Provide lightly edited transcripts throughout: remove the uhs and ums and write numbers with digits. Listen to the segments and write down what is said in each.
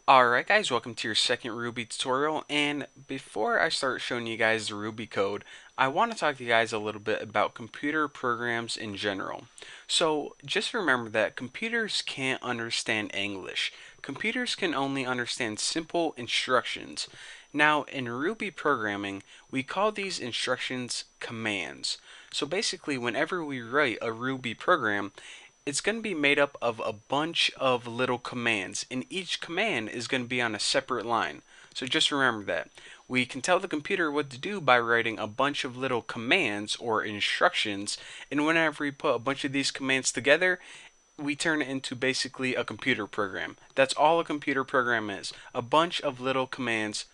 Alright guys, welcome to your second Ruby tutorial, and before I start showing you guys the Ruby code, I want to talk to you guys a little bit about computer programs in general. So just remember that computers can't understand English. Computers can only understand simple instructions. Now in Ruby programming, we call these instructions commands. So basically whenever we write a Ruby program, it's going to be made up of a bunch of little commands, and each command is going to be on a separate line. So just remember that. We can tell the computer what to do by writing a bunch of little commands or instructions, and whenever we put a bunch of these commands together, we turn it into basically a computer program. That's all a computer program is. A bunch of little commands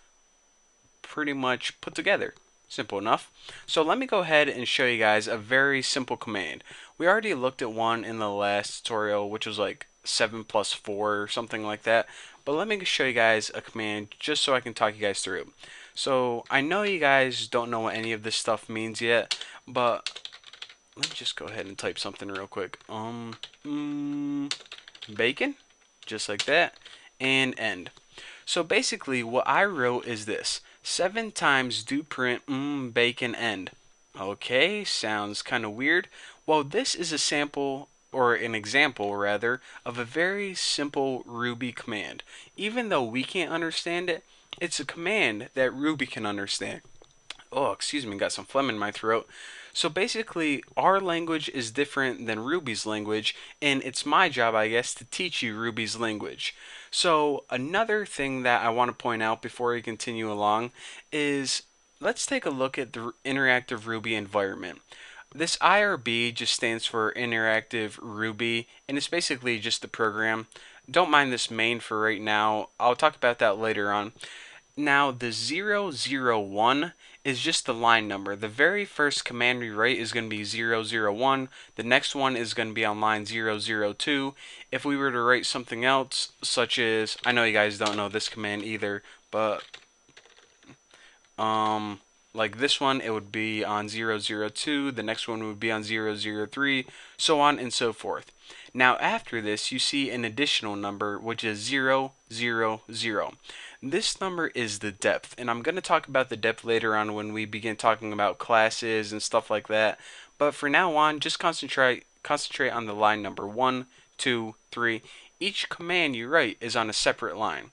pretty much put together. Simple enough. So let me go ahead and show you guys a very simple command. We already looked at one in the last tutorial, which was like 7 plus 4 or something like that. But let me show you guys a command just so I can talk you guys through it. So I know you guys don't know what any of this stuff means yet, but let me just go ahead and type something real quick. Bacon, just like that, and end. So basically what I wrote is this: 7 times do print bacon end. Okay, sounds kind of weird. Well, this is a sample, or an example rather, of a very simple Ruby command. Even though we can't understand it, it's a command that Ruby can understand. Oh, excuse me, got some phlegm in my throat. So basically, our language is different than Ruby's language, and it's my job, I guess, to teach you Ruby's language. So another thing that I want to point out before we continue along is let's take a look at the interactive Ruby environment. This IRB just stands for Interactive Ruby, and it's basically just the program. Don't mind this main for right now. I'll talk about that later on. Now the 001 is just the line number. The very first command we write is going to be 001. The next one is going to be on line 002. If we were to write something else, such as, I know you guys don't know this command either, but like this one, it would be on 002, the next one would be on 003, so on and so forth. Now after this, you see an additional number, which is 000. This number is the depth, and I'm going to talk about the depth later on when we begin talking about classes and stuff like that. But for now on, just concentrate on the line number 1, 2, 3. Each command you write is on a separate line.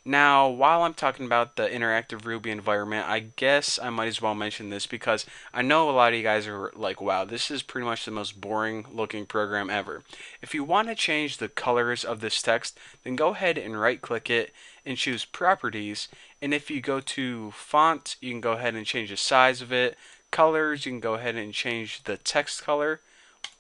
Now, while I'm talking about the interactive Ruby environment, I guess I might as well mention this because I know a lot of you guys are like, wow, this is pretty much the most boring looking program ever. If you want to change the colors of this text, then go ahead and right click it and choose properties. And if you go to font, you can go ahead and change the size of it. Colors, you can go ahead and change the text color,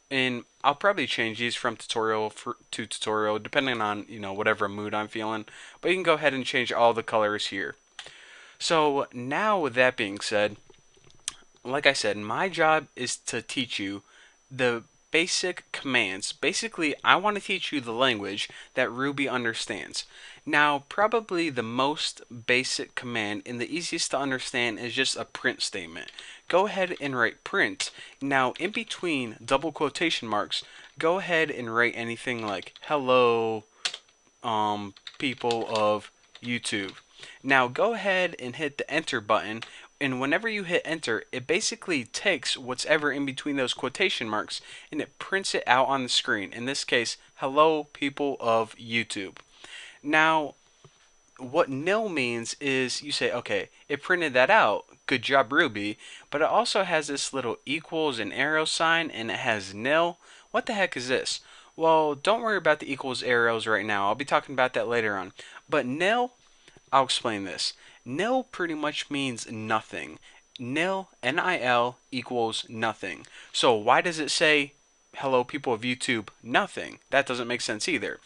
and I'll probably change these from tutorial to tutorial depending on whatever mood I'm feeling, but you can go ahead and change all the colors here. So now with that being said, like I said, my job is to teach you the basic commands. Basically, I want to teach you the language that Ruby understands. Now, probably the most basic command and the easiest to understand is just a print statement. Go ahead and write print. Now, in between double quotation marks, go ahead and write anything like hello, people of YouTube. Now go ahead and hit the enter button, and whenever you hit enter, it basically takes what's ever in between those quotation marks and it prints it out on the screen. In this case, hello people of YouTube. Now what nil means is you say, okay, it printed that out, good job Ruby, but it also has this little equals and arrow sign and it has nil. What the heck is this? Well, don't worry about the equals arrows right now. I'll be talking about that later on. But nil, I'll explain this. Nil pretty much means nothing. Nil, N-I-L, equals nothing. So why does it say, hello people of YouTube, nothing? That doesn't make sense either.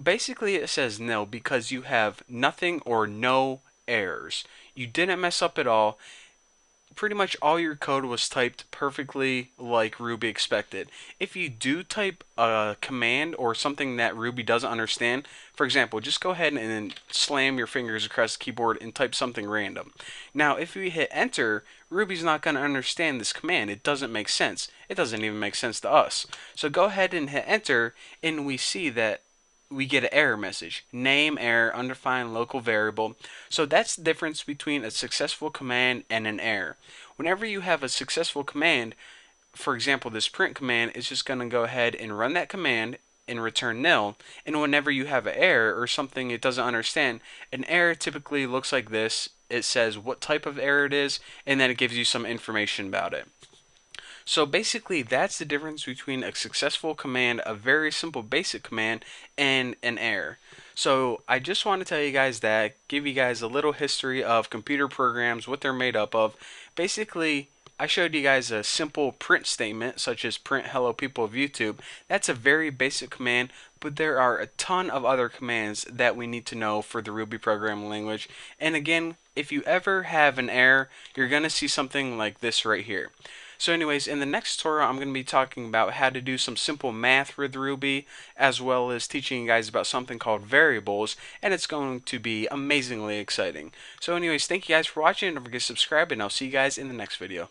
Basically it says nil because you have nothing or no errors. You didn't mess up at all. Pretty much all your code was typed perfectly like Ruby expected. If you do type a command or something that Ruby doesn't understand, for example, just go ahead and then slam your fingers across the keyboard and type something random. Now, if you hit enter, Ruby's not going to understand this command. It doesn't make sense. It doesn't even make sense to us. So go ahead and hit enter, and we see that we get an error message. Name error, undefined local variable. So that's the difference between a successful command and an error. Whenever you have a successful command, for example, this print command is just going to go ahead and run that command and return nil. And whenever you have an error or something it doesn't understand, an error typically looks like this. It says what type of error it is, and then it gives you some information about it. So basically, that's the difference between a successful command, a very simple basic command, and an error. So I just want to tell you guys that, give you guys a little history of computer programs, what they're made up of. Basically, I showed you guys a simple print statement, such as print hello people of YouTube. That's a very basic command, but there are a ton of other commands that we need to know for the Ruby programming language. And again, if you ever have an error, you're going to see something like this right here. So anyways, in the next tutorial, I'm going to be talking about how to do some simple math with Ruby, as well as teaching you guys about something called variables, and it's going to be amazingly exciting. So anyways, thank you guys for watching, and don't forget to subscribe, and I'll see you guys in the next video.